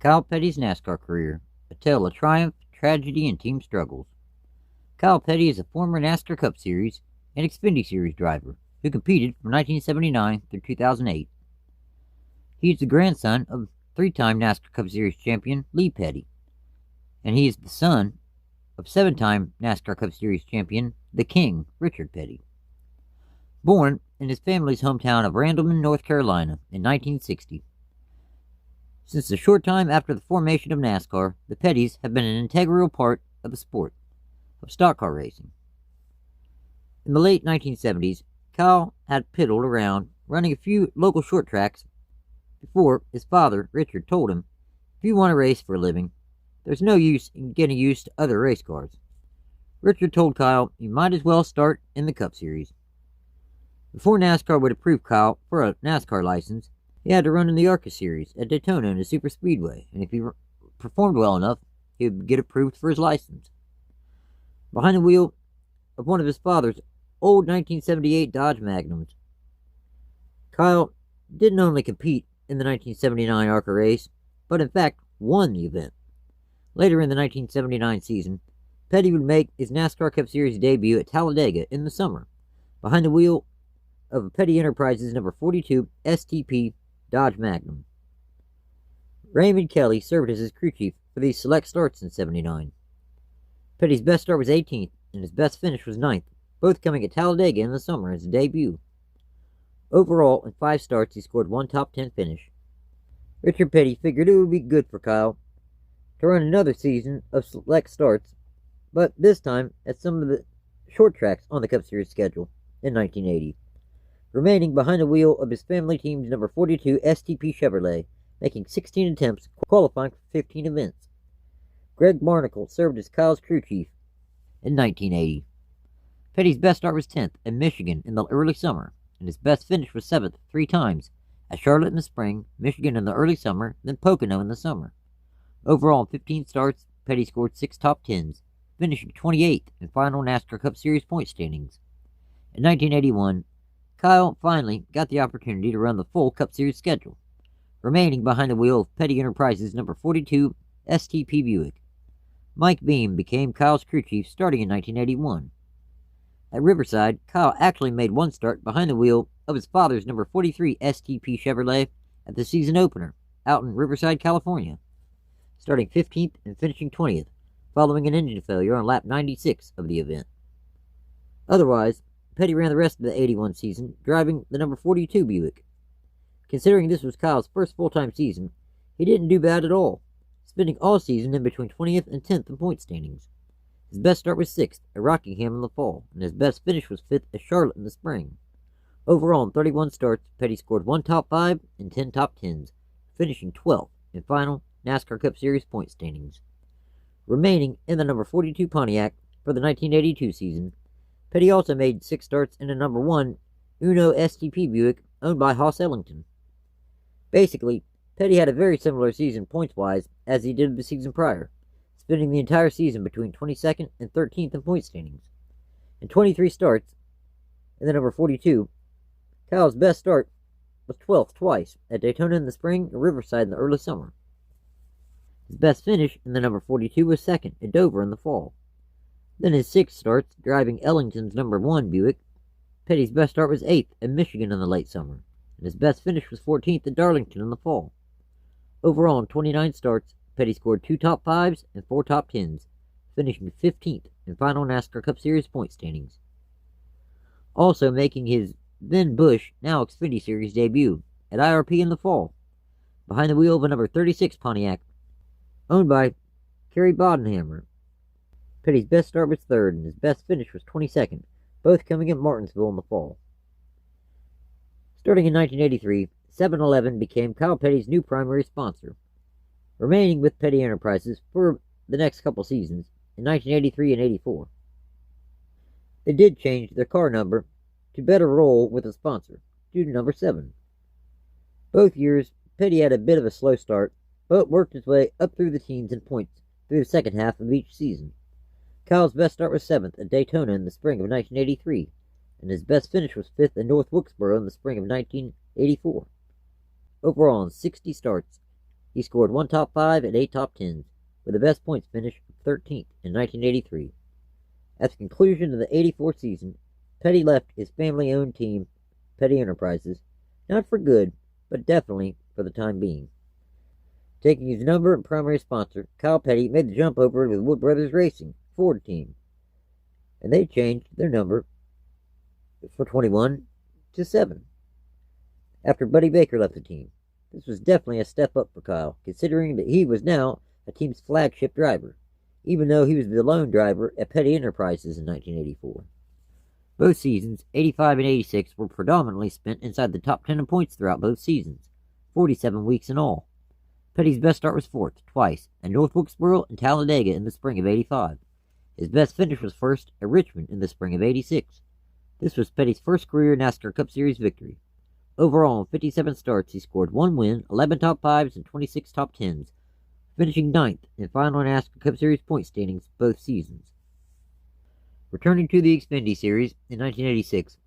Kyle Petty's NASCAR career, a tale of triumph, tragedy, and team struggles. Kyle Petty is a former NASCAR Cup Series and Xfinity Series driver who competed from 1979 through 2008. He is the grandson of three-time NASCAR Cup Series champion Lee Petty, and he is the son of seven-time NASCAR Cup Series champion, the King, Richard Petty. Born in his family's hometown of Randleman, North Carolina in 1960. Since a short time after the formation of NASCAR, the Pettys have been an integral part of the sport of stock car racing. In the late 1970s, Kyle had piddled around running a few local short tracks before his father, Richard, told him, "If you want to race for a living, there's no use in getting used to other race cars." Richard told Kyle he might as well start in the Cup Series. Before NASCAR would approve Kyle for a NASCAR license, he had to run in the ARCA Series at Daytona in a super speedway, and if he performed well enough, he would get approved for his license. Behind the wheel of one of his father's old 1978 Dodge Magnums, Kyle didn't only compete in the 1979 ARCA race, but in fact won the event. Later in the 1979 season, Petty would make his NASCAR Cup Series debut at Talladega in the summer, behind the wheel of a Petty Enterprises number 42 STP Dodge Magnum. Raymond Kelly served as his crew chief for these select starts in '79. Petty's best start was 18th, and his best finish was 9th, both coming at Talladega in the summer as a debut. Overall, in 5 starts, he scored one top 10 finish. Richard Petty figured it would be good for Kyle to run another season of select starts, but this time at some of the short tracks on the Cup Series schedule in 1980. Remaining behind the wheel of his family team's number 42 STP Chevrolet, making 16 attempts, qualifying for 15 events. Greg Barnacle served as Kyle's crew chief in 1980. Petty's best start was 10th in Michigan in the early summer, and his best finish was 7th 3 times, at Charlotte in the spring, Michigan in the early summer, then Pocono in the summer. Overall, in 15 starts, Petty scored 6 top 10s, finishing 28th in final NASCAR Cup Series point standings. In 1981, Kyle finally got the opportunity to run the full Cup Series schedule, remaining behind the wheel of Petty Enterprises number 42 STP Buick. Mike Beam became Kyle's crew chief starting in 1981. At Riverside, Kyle actually made one start behind the wheel of his father's number 43 STP Chevrolet at the season opener out in Riverside, California, starting 15th and finishing 20th, following an engine failure on lap 96 of the event. Otherwise, Petty ran the rest of the '81 season, driving the number 42 Buick. Considering this was Kyle's first full-time season, he didn't do bad at all, spending all season in between 20th and 10th in point standings. His best start was 6th at Rockingham in the fall, and his best finish was 5th at Charlotte in the spring. Overall, in 31 starts, Petty scored 1 top 5 and 10 top 10s, finishing 12th in final NASCAR Cup Series point standings. Remaining in the number 42 Pontiac for the 1982 season, Petty also made 6 starts in a number 1 Uno STP Buick owned by Hoss Ellington. Basically, Petty had a very similar season points-wise as he did the season prior, spending the entire season between 22nd and 13th in point standings. In 23 starts, in the number 42, Kyle's best start was 12th twice, at Daytona in the spring and Riverside in the early summer. His best finish in the number 42 was 2nd at Dover in the fall. Then his 6 starts, driving Ellington's number 1 Buick. Petty's best start was 8th at Michigan in the late summer, and his best finish was 14th at Darlington in the fall. Overall, in 29 starts, Petty scored 2 top 5s and 4 top 10s, finishing 15th in final NASCAR Cup Series point standings. Also making his then Busch, now Xfinity Series debut at IRP in the fall, behind the wheel of a number 36 Pontiac, owned by Kerry Bodenhammer. Petty's best start was 3rd, and his best finish was 22nd, both coming at Martinsville in the fall. Starting in 1983, 7-Eleven became Kyle Petty's new primary sponsor, remaining with Petty Enterprises for the next couple seasons in 1983 and 84. They did change their car number to better roll with a sponsor, due to number 7. Both years, Petty had a bit of a slow start, but worked his way up through the teens in points through the second half of each season. Kyle's best start was 7th at Daytona in the spring of 1983, and his best finish was 5th at North Wilkesboro in the spring of 1984. Overall, in 60 starts, he scored 1 top 5 and 8 top 10s, with the best points finish of 13th in 1983. At the conclusion of the 84 season, Petty left his family-owned team, Petty Enterprises, not for good, but definitely for the time being. Taking his number and primary sponsor, Kyle Petty made the jump over to the Wood Brothers Racing Ford team, and they changed their number for 21 to 7 after Buddy Baker left the team. This was definitely a step up for Kyle, considering that he was now a team's flagship driver, even though he was the lone driver at Petty Enterprises in 1984. Both seasons, 85 and 86, were predominantly spent inside the top 10 in points throughout both seasons, 47 weeks in all. Petty's best start was 4th, twice, at North Wilkesboro and Talladega in the spring of 85. His best finish was 1st at Richmond in the spring of 86. This was Petty's first career NASCAR Cup Series victory. Overall, in 57 starts, he scored 1 win, 11 top 5s, and 26 top 10s, finishing 9th in final NASCAR Cup Series point standings both seasons. Returning to the Xfinity Series in 1986,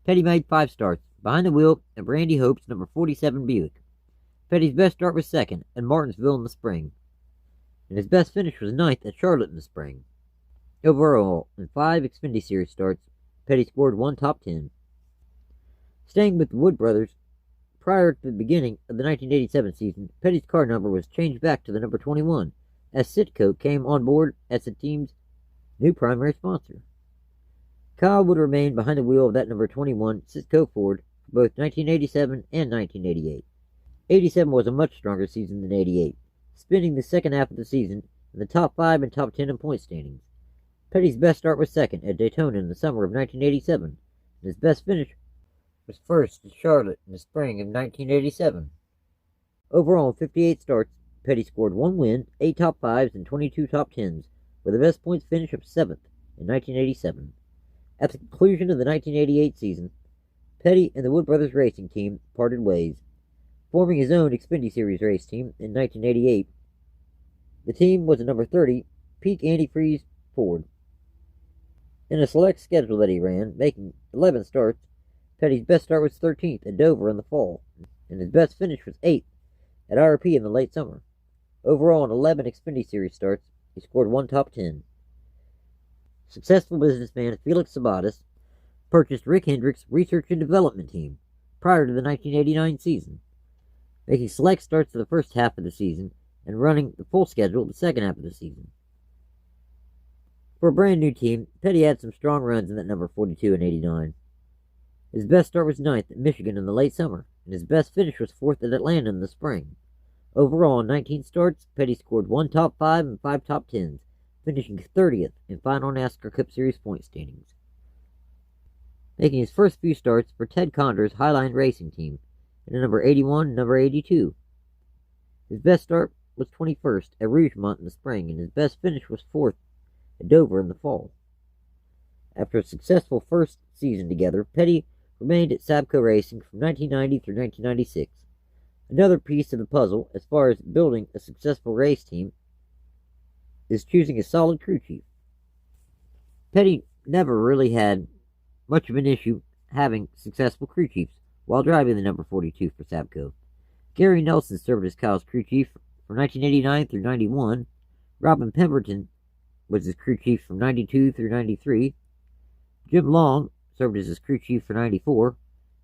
Petty made 5 starts, behind the wheel of Randy Hope's number 47 Buick. Petty's best start was 2nd at Martinsville in the spring, and his best finish was 9th at Charlotte in the spring. Overall, in 5 Xfinity Series starts, Petty scored 1 top 10. Staying with the Wood Brothers, prior to the beginning of the 1987 season, Petty's car number was changed back to the number 21, as Sabco came on board as the team's new primary sponsor. Kyle would remain behind the wheel of that number 21 Sabco Ford for both 1987 and 1988. 87 was a much stronger season than 88, spending the second half of the season in the top 5 and top 10 in point standings. Petty's best start was 2nd at Daytona in the summer of 1987, and his best finish was 1st at Charlotte in the spring of 1987. Overall, in 58 starts, Petty scored 1 win, 8 top 5s, and 22 top 10s, with the best points finish of 7th in 1987. At the conclusion of the 1988 season, Petty and the Wood Brothers Racing team parted ways, forming his own Xfinity Series race team in 1988. The team was a number 30 Peak Antifreeze Ford. In a select schedule that he ran, making 11 starts, Petty's best start was 13th at Dover in the fall, and his best finish was 8th at IRP in the late summer. Overall, in 11 Xfinity Series starts, he scored 1 top 10. Successful businessman Felix Sabatis purchased Rick Hendrick's research and development team prior to the 1989 season, making select starts for the first half of the season and running the full schedule the second half of the season. For a brand new team, Petty had some strong runs in that number 42 and 89. His best start was 9th at Michigan in the late summer, and his best finish was 4th at Atlanta in the spring. Overall, in 19 starts, Petty scored 1 top 5 and 5 top 10s, finishing 30th in final NASCAR Cup Series point standings. Making his first few starts for Ted Condor's Highline Racing team in the number 81 and number 82. His best start was 21st at Rougemont in the spring, and his best finish was 4th at Dover in the fall. After a successful first season together, Petty remained at Sabco Racing from 1990 through 1996. Another piece of the puzzle as far as building a successful race team is choosing a solid crew chief. Petty never really had much of an issue having successful crew chiefs while driving the number 42 for Sabco. Gary Nelson served as Kyle's crew chief from 1989 through 91. Robin Pemberton was his crew chief from 92 through 93. Jim Long served as his crew chief for 94.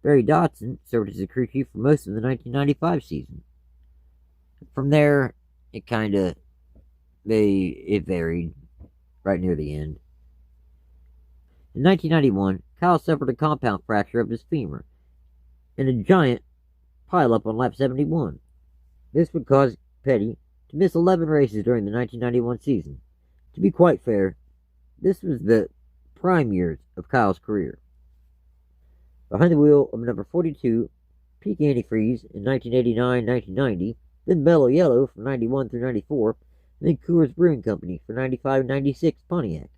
Barry Dodson served as his crew chief for most of the 1995 season. From there, it varied right near the end. In 1991, Kyle suffered a compound fracture of his femur in a giant pileup on lap 71. This would cause Petty to miss 11 races during the 1991 season. To be quite fair, this was the prime years of Kyle's career. Behind the wheel of number 42, Peak Antifreeze in 1989-1990, then Mellow Yellow from 91 through 94, and then Coors Brewing Company for 95-96 Pontiac.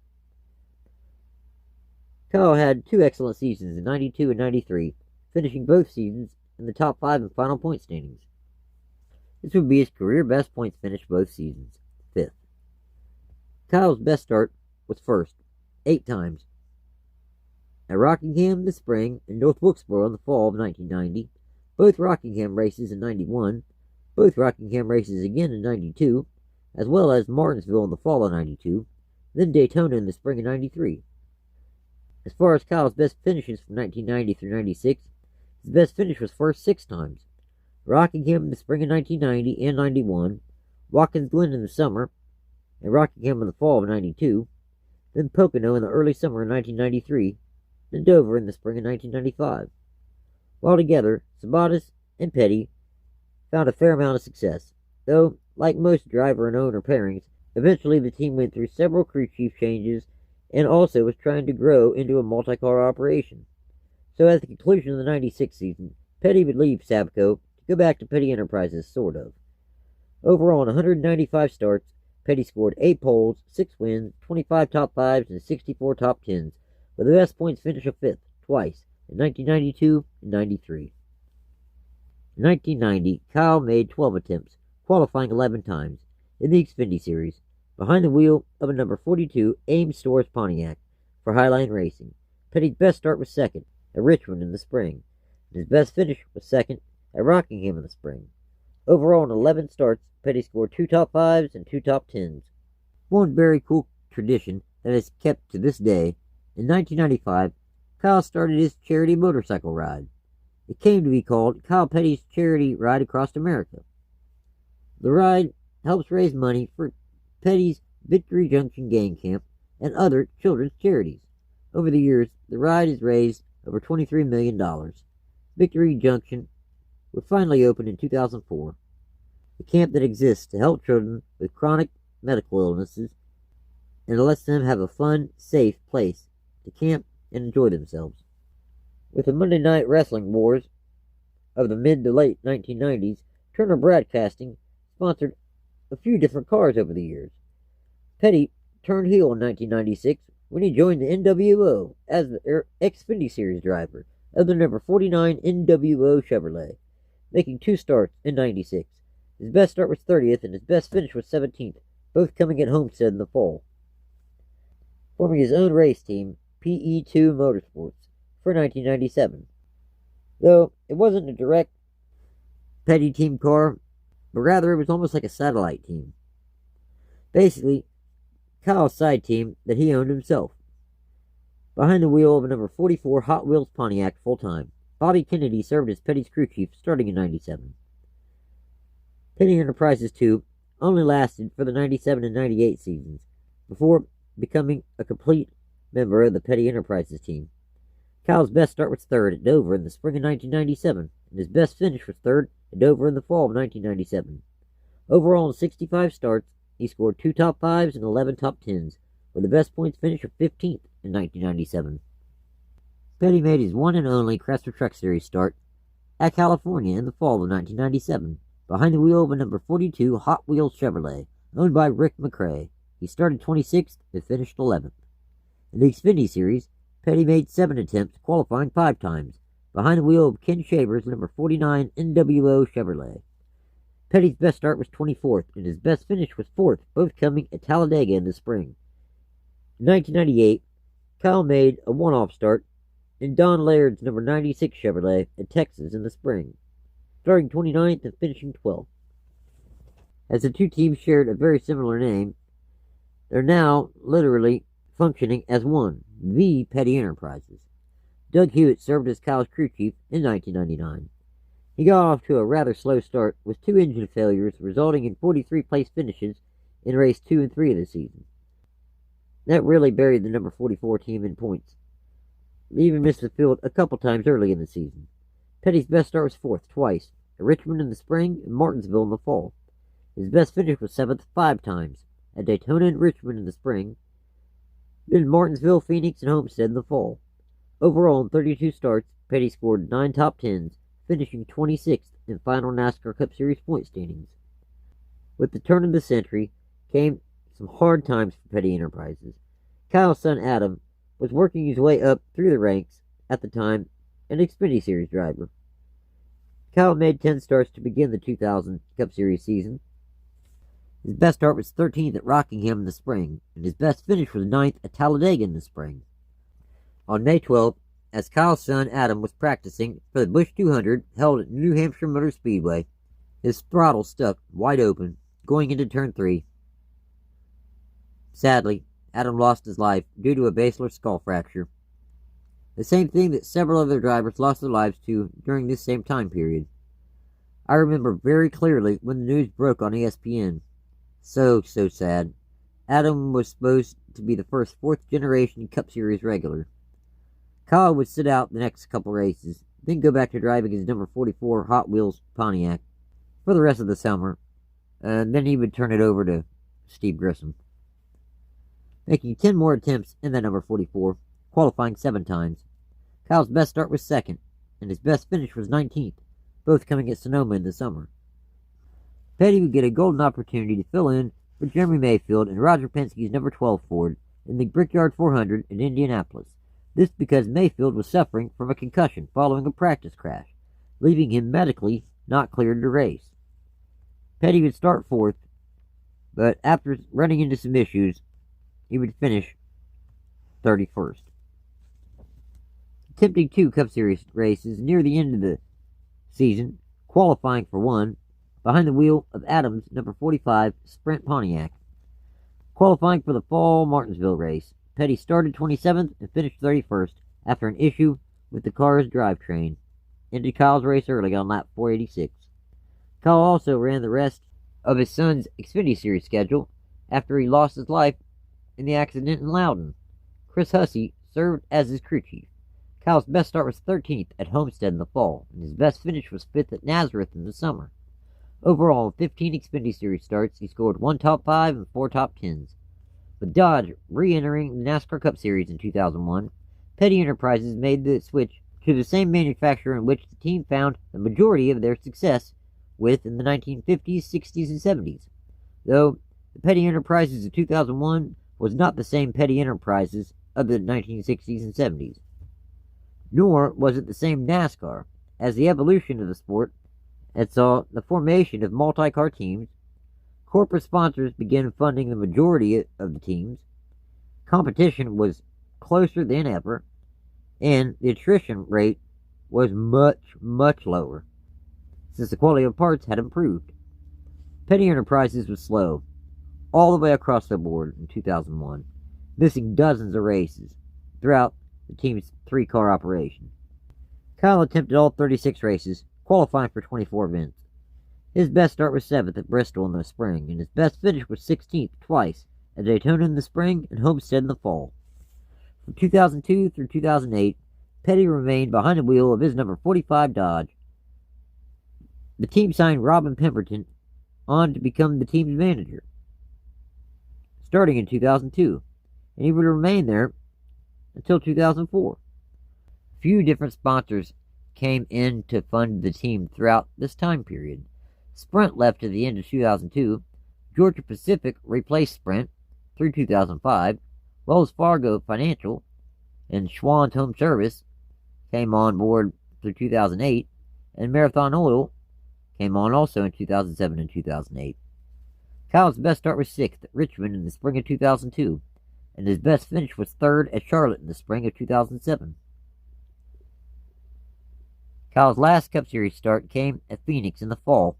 Kyle had 2 excellent seasons in 92 and 93, finishing both seasons in the top 5 in final point standings. This would be his career best points finish both seasons, 5th. Kyle's best start was 1st, 8 times. At Rockingham in the spring and North Wilkesboro in the fall of 1990, both Rockingham races in 91, both Rockingham races again in 92, as well as Martinsville in the fall of 92, then Daytona in the spring of 93. As far as Kyle's best finishes from 1990 through 96, his best finish was first 6 times. Rockingham in the spring of 1990 and 91, Watkins Glen in the summer, and Rockingham in the fall of 92, then Pocono in the early summer of 1993, then Dover in the spring of 1995. Altogether, Sabates and Petty found a fair amount of success, though, like most driver and owner pairings, eventually the team went through several crew chief changes and also was trying to grow into a multi-car operation. So at the conclusion of the 96 season, Petty would leave Sabco to go back to Petty Enterprises, sort of. Overall, in 195 starts, Petty scored 8 poles, 6 wins, 25 top 5s, and 64 top 10s, with the best points finish of 5th, twice, in 1992 and 93. In 1990, Kyle made 12 attempts, qualifying 11 times, in the Xfinity Series, behind the wheel of a number 42 Ames Stores Pontiac for Highline Racing. Petty's best start was 2nd at Richmond in the spring, and his best finish was 2nd at Rockingham in the spring. Overall, in 11 starts, Petty scored 2 top 5s and 2 top 10s. One very cool tradition that is kept to this day, in 1995, Kyle started his charity motorcycle ride. It came to be called Kyle Petty's Charity Ride Across America. The ride helps raise money for Petty's Victory Junction Gang camp and other children's charities. Over the years, the ride has raised over $23 million. Victory Junction would finally open in 2004, a camp that exists to help children with chronic medical illnesses and lets them have a fun, safe place to camp and enjoy themselves. With the Monday Night Wrestling Wars of the mid to late 1990s, Turner Broadcasting sponsored a few different cars over the years. Petty turned heel in 1996 when he joined the NWO as the Xfinity Series driver of the number 49 NWO Chevrolet, making 2 starts in 96. His best start was 30th and his best finish was 17th, both coming at Homestead in the fall. Forming his own race team, PE2 Motorsports, for 1997. Though it wasn't a direct Petty team car, but rather it was almost like a satellite team. Basically, Kyle's side team that he owned himself. Behind the wheel of a number 44 Hot Wheels Pontiac full-time, Bobby Kennedy served as Petty's crew chief starting in 97. Petty Enterprises 2 only lasted for the 97 and 98 seasons, before becoming a complete member of the Petty Enterprises team. Kyle's best start was 3rd at Dover in the spring of 1997, and his best finish was 3rd at Dover in the fall of 1997. Overall, in 65 starts, he scored 2 top 5s and 11 top 10s, with the best points finish of 15th in 1997. Petty made his one and only Chrysler Truck Series start at California in the fall of 1997, behind the wheel of a number 42 Hot Wheels Chevrolet, owned by Rick McRae. He started 26th and finished 11th. In the Xfinity Series, Petty made 7 attempts, qualifying 5 times, behind the wheel of Ken Shaver's number 49 NWO Chevrolet. Petty's best start was 24th, and his best finish was 4th, both coming at Talladega in the spring. In 1998, Kyle made a one-off start in Don Laird's number 96 Chevrolet at Texas in the spring, starting 29th and finishing 12th. As the two teams shared a very similar name, they're now literally functioning as one, the Petty Enterprises. Doug Hewitt served as Kyle's crew chief in 1999. He got off to a rather slow start with 2 engine failures, resulting in 43 place finishes in race 2 and 3 of the season. That really buried the number 44 team in points. They even missed the field a couple times early in the season. Petty's best start was 4th twice, at Richmond in the spring and Martinsville in the fall. His best finish was 7th 5 times, at Daytona and Richmond in the spring, then Martinsville, Phoenix, and Homestead in the fall. Overall, in 32 starts, Petty scored 9 top 10s, finishing 26th in final NASCAR Cup Series point standings. With the turn of the century came some hard times for Petty Enterprises. Kyle's son Adam was working his way up through the ranks at the time, an Xfinity Series driver. Kyle made 10 starts to begin the 2000 Cup Series season. His best start was 13th at Rockingham in the spring, and his best finish was 9th at Talladega in the spring. On May 12th, as Kyle's son Adam was practicing for the Busch 200 held at New Hampshire Motor Speedway, His throttle stuck wide open, going into turn 3. Sadly, Adam lost his life due to a basilar skull fracture. The same thing that several other drivers lost their lives to during this same time period. I remember very clearly when the news broke on ESPN. So sad. Adam was supposed to be the first fourth-generation Cup Series regular. Kyle would sit out the next couple races, then go back to driving his number 44 Hot Wheels Pontiac for the rest of the summer, and then he would turn it over to Steve Grissom, making 10 more attempts in that number 44, qualifying 7 times. Kyle's best start was 2nd, and his best finish was 19th, both coming at Sonoma in the summer. Petty would get a golden opportunity to fill in for Jeremy Mayfield and Roger Penske's number 12 Ford in the Brickyard 400 in Indianapolis. This because Mayfield was suffering from a concussion following a practice crash, leaving him medically not cleared to race. Petty would start 4th, but after running into some issues, he would finish 31st. Attempting 2 Cup Series races near the end of the season, qualifying for 1, behind the wheel of Adams' number 45 Sprint Pontiac. Qualifying for the fall Martinsville race, Petty started 27th and finished 31st after an issue with the car's drivetrain. Ended Kyle's race early on lap 486. Kyle also ran the rest of his son's Xfinity Series schedule after he lost his life in the accident in Loudon. Chris Hussey served as his crew chief. Kyle's best start was 13th at Homestead in the fall, and his best finish was 5th at Nazareth in the summer. Overall, in 15 Xfinity Series starts, he scored 1 top 5 and 4 top 10s. With Dodge re-entering the NASCAR Cup Series in 2001, Petty Enterprises made the switch to the same manufacturer in which the team found the majority of their success with in the 1950s, 60s, and 70s. Though the Petty Enterprises of 2001 was not the same Petty Enterprises of the 1960s and 70s. Nor was it the same NASCAR, as the evolution of the sport had saw the formation of multi-car teams. Corporate sponsors began funding the majority of the teams. Competition was closer than ever, and the attrition rate was much lower, since the quality of parts had improved. Petty Enterprises was slow, all the way across the board in 2001, missing dozens of races throughout the team's 3-car operation. Kyle attempted all 36 races, qualifying for 24 events. His best start was 7th at Bristol in the spring, and his best finish was 16th twice at Daytona in the spring and Homestead in the fall. From 2002 through 2008, Petty remained behind the wheel of his number 45 Dodge. The team signed Robin Pemberton on to become the team's manager, starting in 2002, and he would remain there until 2004. Few different sponsors came in to fund the team throughout this time period. Sprint left at the end of 2002, Georgia Pacific replaced Sprint through 2005, Wells Fargo Financial and Schwann's Home Service came on board through 2008, and Marathon Oil came on also in 2007 and 2008. Kyle's best start was 6th at Richmond in the spring of 2002, and his best finish was 3rd at Charlotte in the spring of 2007. Kyle's last Cup Series start came at Phoenix in the fall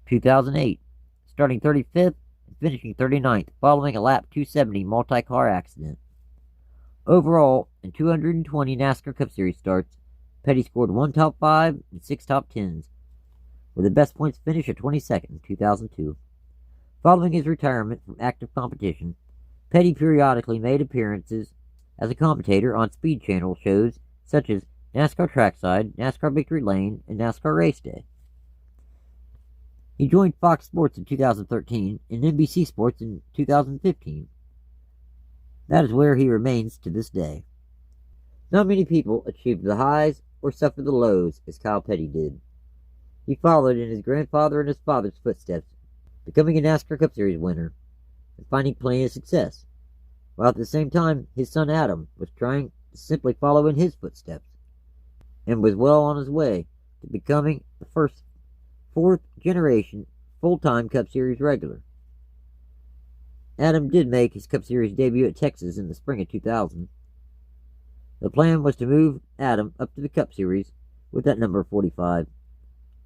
2008, starting 35th and finishing 39th following a lap 270 multi-car accident. Overall, in 220 NASCAR Cup Series starts, Petty scored 1 top 5 and 6 top 10s, with the best points finish at 22nd in 2002. Following his retirement from active competition, Petty periodically made appearances as a commentator on Speed Channel shows such as NASCAR Trackside, NASCAR Victory Lane, and NASCAR Race Day. He joined Fox Sports in 2013 and NBC Sports in 2015. That is where he remains to this day. Not many people achieved the highs or suffered the lows as Kyle Petty did. He followed in his grandfather and his father's footsteps, becoming a NASCAR Cup Series winner and finding plenty of success, while at the same time his son Adam was trying to simply follow in his footsteps and was well on his way to becoming the first 4th generation full-time Cup Series regular. Adam did make his Cup Series debut at Texas in the spring of 2000. The plan was to move Adam up to the Cup Series with that number 45,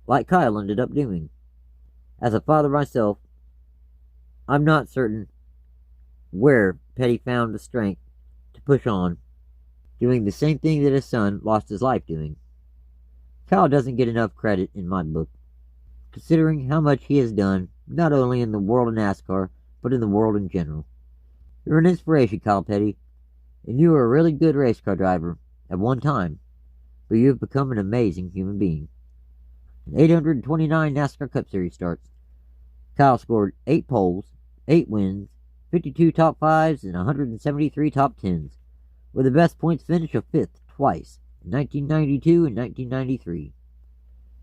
like Kyle ended up doing. As a father myself, I'm not certain where Petty found the strength to push on, doing the same thing that his son lost his life doing. Kyle doesn't get enough credit in my book, considering how much he has done, not only in the world of NASCAR, but in the world in general. You're an inspiration, Kyle Petty, and you were a really good race car driver at one time, but you have become an amazing human being. In 829 NASCAR Cup Series starts, Kyle scored 8 poles, 8 wins, 52 top 5s, and 173 top 10s, with the best points finish of 5th twice, in 1992 and 1993.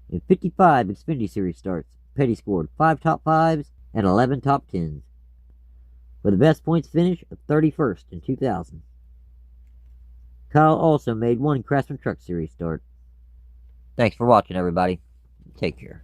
In 55 Xfinity Series starts, Petty scored 5 top 5s and 11 top 10s, with the best points finish of 31st in 2000. Kyle also made 1 Craftsman Truck Series start. Thanks for watching, everybody. Take care.